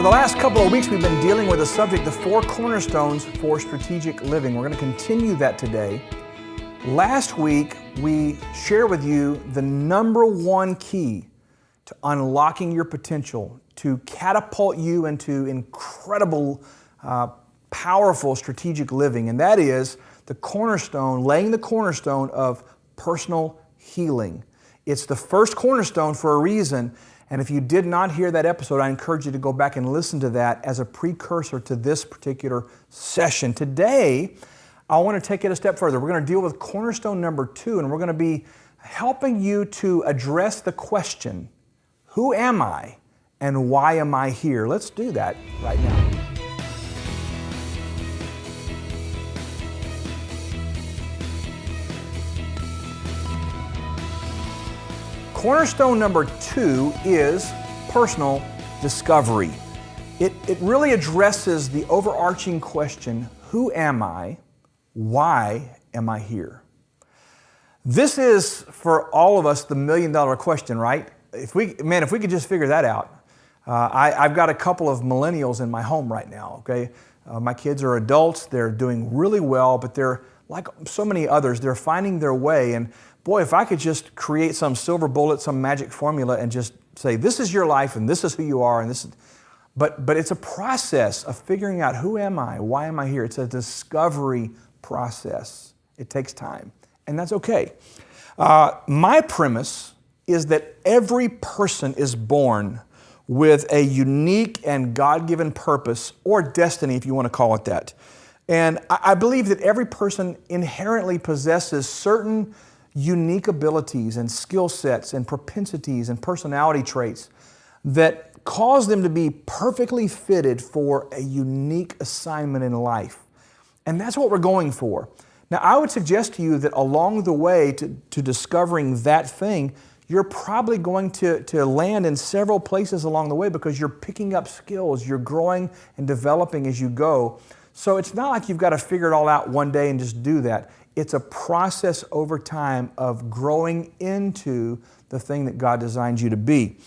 For the last couple of weeks, we've been dealing with the subject, the 4 cornerstones for strategic living. We're going to continue that today. Last week, we shared with you the number 1 key to unlocking your potential, to catapult you into incredible, powerful strategic living, and that is the cornerstone, laying the cornerstone of personal healing. It's the first cornerstone for a reason. And if you did not hear that episode, I encourage you to go back and listen to that as a precursor to this particular session. Today, I want to take it a step further. We're going to deal with cornerstone number 2, and we're going to be helping you to address the question, who am I and why am I here? Let's do that right now. Cornerstone number 2 is personal discovery. It really addresses the overarching question, who am I? Why am I here? This is, for all of us, the million-dollar question, right? If we could just figure that out. I've got a couple of millennials in my home right now, okay? My kids are adults, they're doing really well, but they're, like so many others, they're finding their way. And boy, if I could just create some silver bullet, some magic formula and just say, this is your life and this is who you are and this is, but it's a process of figuring out who am I, why am I here? It's a discovery process. It takes time, and that's okay. My premise is that every person is born with a unique and God-given purpose, or destiny if you want to call it that. And I believe that every person inherently possesses certain unique abilities and skill sets and propensities and personality traits that cause them to be perfectly fitted for a unique assignment in life. And that's what we're going for. Now, I would suggest to you that along the way to discovering that thing, you're probably going to land in several places along the way because you're picking up skills, you're growing and developing as you go. So it's not like you've got to figure it all out one day and just do that. It's a process over time of growing into the thing that God designed you to be.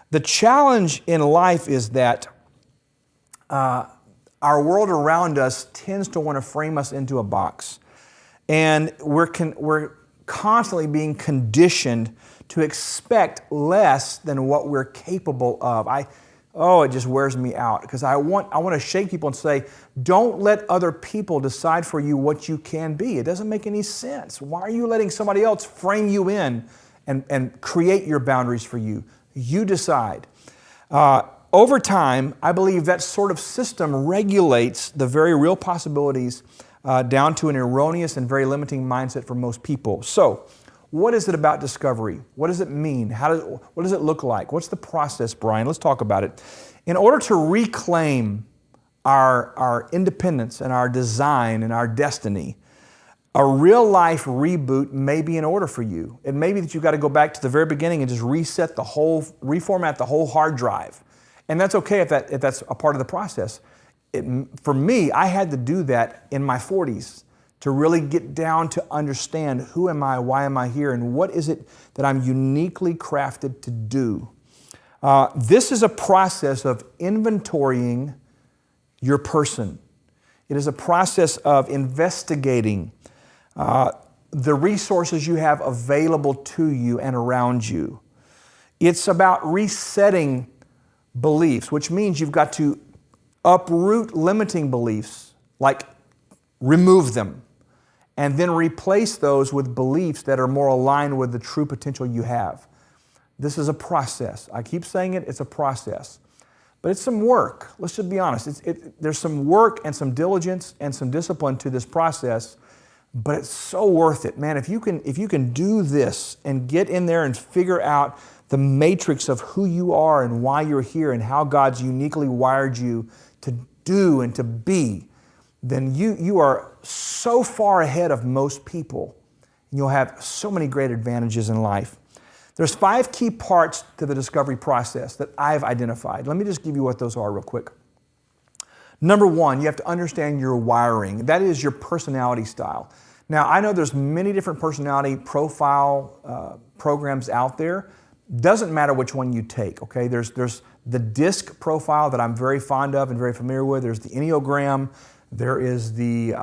The challenge in life is that our world around us tends to want to frame us into a box. And we're constantly being conditioned to expect less than what we're capable of. It just wears me out because I want to shake people and say, don't let other people decide for you what you can be. It doesn't make any sense. Why are you letting somebody else frame you in and create your boundaries for you? You decide. Over time, I believe that sort of system regulates the very real possibilities down to an erroneous and very limiting mindset for most people. So, what is it about discovery? What does it mean? What does it look like? What's the process, Brian? Let's talk about it. In order to reclaim our independence and our design and our destiny, a real-life reboot may be in order for you. It may be that you've got to go back to the very beginning and just reformat the whole hard drive. And that's okay if that's a part of the process. For me, I had to do that in my 40s. To really get down to understand who am I, why am I here, and what is it that I'm uniquely crafted to do. This is a process of inventorying your person. It is a process of investigating the resources you have available to you and around you. It's about resetting beliefs, which means you've got to uproot limiting beliefs, like remove them, and then replace those with beliefs that are more aligned with the true potential you have. This is a process. I keep saying it, it's a process. But it's some work. Let's just be honest. There's some work and some diligence and some discipline to this process, but it's so worth it. Man, if you can do this and get in there and figure out the matrix of who you are and why you're here and how God's uniquely wired you to do and to be, then you are so far ahead of most people. And you'll have so many great advantages in life. There's 5 key parts to the discovery process that I've identified. Let me just give you what those are real quick. Number 1, you have to understand your wiring. That is your personality style. Now, I know there's many different personality profile programs out there. Doesn't matter which one you take, okay? There's the DISC profile that I'm very fond of and very familiar with. There's the Enneagram. There is the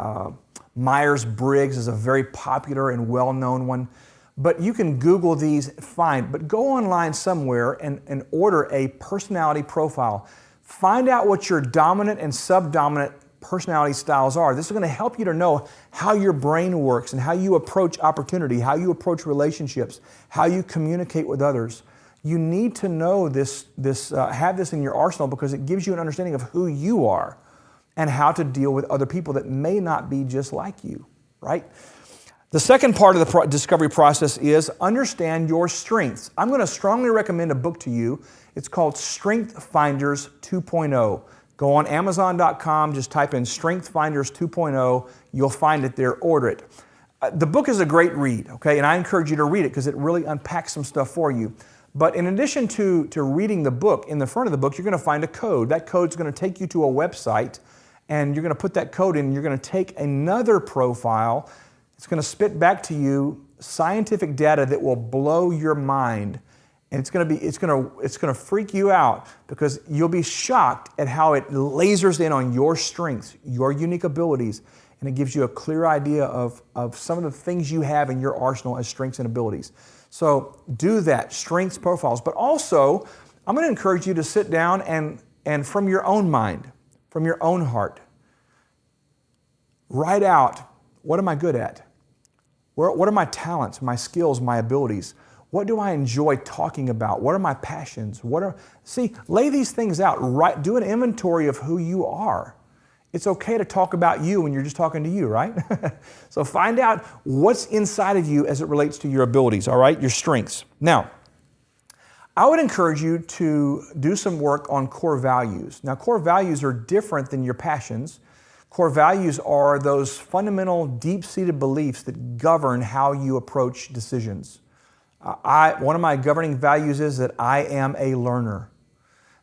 Myers-Briggs is a very popular and well-known one. But you can Google these, fine. But go online somewhere and order a personality profile. Find out what your dominant and subdominant personality styles are. This is going to help you to know how your brain works and how you approach opportunity, how you approach relationships, how you communicate with others. You need to know this, have this in your arsenal because it gives you an understanding of who you are and how to deal with other people that may not be just like you, right? The second part of the discovery process is understand your strengths. I'm going to strongly recommend a book to you. It's called Strength Finders 2.0. Go on Amazon.com, just type in Strength Finders 2.0. You'll find it there, order it. The book is a great read, okay? And I encourage you to read it because it really unpacks some stuff for you. But in addition to reading the book, in the front of the book, you're going to find a code. That code's going to take you to a website, and you're going to put that code in, and you're going to take another profile. It's going to spit back to you scientific data that will blow your mind. And it's going to freak you out because you'll be shocked at how it lasers in on your strengths, your unique abilities, and it gives you a clear idea of some of the things you have in your arsenal as strengths and abilities. So do that, strengths profiles. But also, I'm going to encourage you to sit down and from your own mind, from your own heart, write out, what am I good at? What are my talents, my skills, my abilities? What do I enjoy talking about? What are my passions? Lay these things out. Do an inventory of who you are. It's okay to talk about you when you're just talking to you, right? So find out what's inside of you as it relates to your abilities, all right? Your strengths. Now, I would encourage you to do some work on core values. Now, core values are different than your passions. Core values are those fundamental, deep-seated beliefs that govern how you approach decisions. One of my governing values is that I am a learner.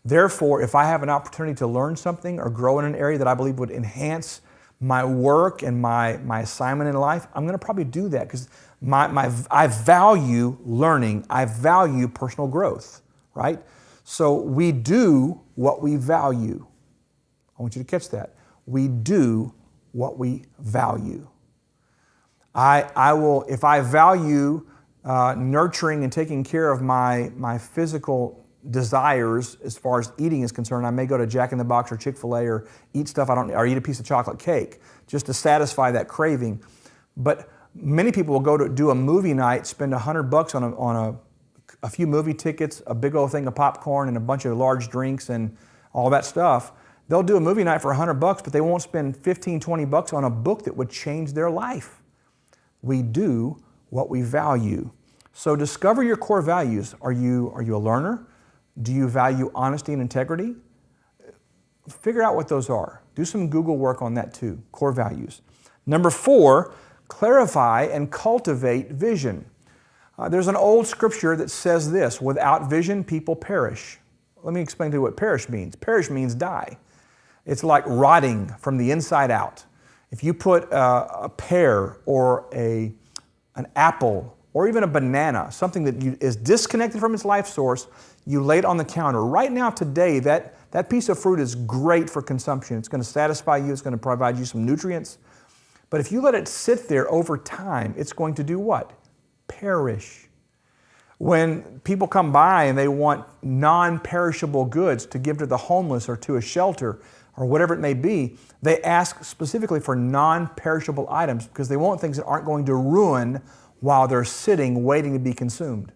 Therefore, if I have an opportunity to learn something or grow in an area that I believe would enhance my work and my assignment in life, I'm going to probably do that because I value learning. I value personal growth, right? So we do what we value. I want you to catch that. We do what we value. If I value nurturing and taking care of my physical desires as far as eating is concerned, I may go to Jack in the Box or Chick-fil-A or eat stuff I don't, or eat a piece of chocolate cake just to satisfy that craving. But many people will go to do a movie night, spend $100 on a few movie tickets, a big old thing of popcorn and a bunch of large drinks and all that stuff. They'll do a movie night for $100, but they won't spend $15, $20 on a book that would change their life. We do what we value. So discover your core values. Are you a learner? Do you value honesty and integrity? Figure out what those are. Do some Google work on that too, core values. Number 4, clarify and cultivate vision. There's an old scripture that says this, without vision, people perish. Let me explain to you what perish means. Perish means die. It's like rotting from the inside out. If you put a pear or an apple or even a banana, something that is disconnected from its life source, you lay it on the counter. Right now, today, that piece of fruit is great for consumption. It's going to satisfy you. It's going to provide you some nutrients. But if you let it sit there over time, it's going to do what? Perish. When people come by and they want non-perishable goods to give to the homeless or to a shelter or whatever it may be, they ask specifically for non-perishable items because they want things that aren't going to ruin while they're sitting waiting to be consumed.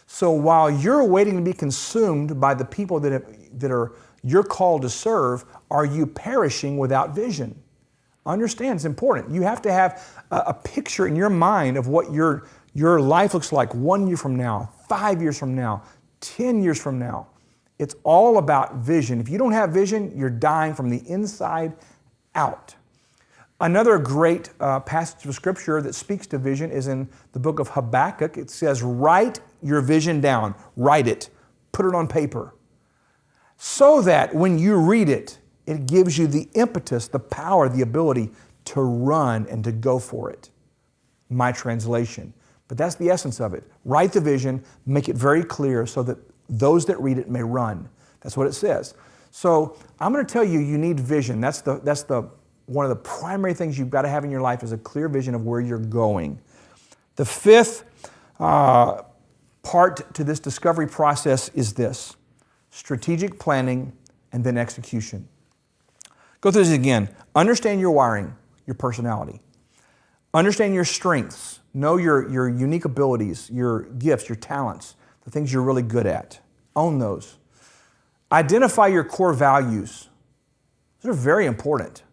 So while you're waiting to be consumed by the people that you're called to serve, are you perishing without vision? Understand, it's important. You have to have a picture in your mind of what your life looks like 1 year from now, 5 years from now, 10 years from now. It's all about vision. If you don't have vision, you're dying from the inside out. Another great passage of Scripture that speaks to vision is in the book of Habakkuk. It says, write your vision down. Write it. Put it on paper. So that when you read it, it gives you the impetus, the power, the ability to run and to go for it. My translation. But that's the essence of it. Write the vision, make it very clear so that those that read it may run. That's what it says. So I'm going to tell you, you need vision. That's one of the primary things you've got to have in your life is a clear vision of where you're going. The fifth part to this discovery process is this: strategic planning and then execution. Go through this again. Understand your wiring, your personality. Understand your strengths. Know your unique abilities, your gifts, your talents, the things you're really good at. Own those. Identify your core values. Those are very important.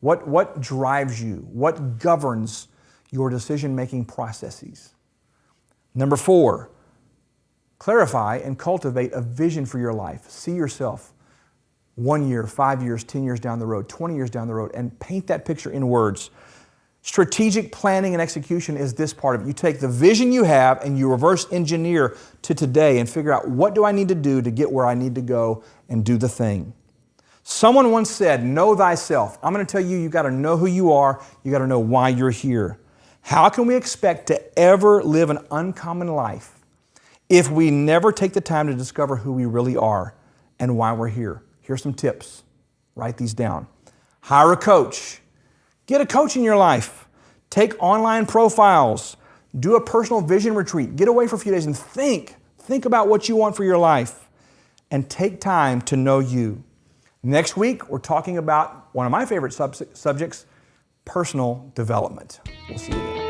What drives you? What governs your decision-making processes? Number 4, clarify and cultivate a vision for your life. See yourself 1 year, 5 years, 10 years down the road, 20 years down the road, and paint that picture in words. Strategic planning and execution is this part of it. You take the vision you have and you reverse engineer to today and figure out, what do I need to do to get where I need to go and do the thing. Someone once said, know thyself. I'm going to tell you, you got to know who you are. You got to know why you're here. How can we expect to ever live an uncommon life if we never take the time to discover who we really are and why we're here? Here's some tips. Write these down. Hire a coach. Get a coach in your life. Take online profiles. Do a personal vision retreat. Get away for a few days and think. Think about what you want for your life. And take time to know you. Next week, we're talking about one of my favorite subjects, personal development. We'll see you then.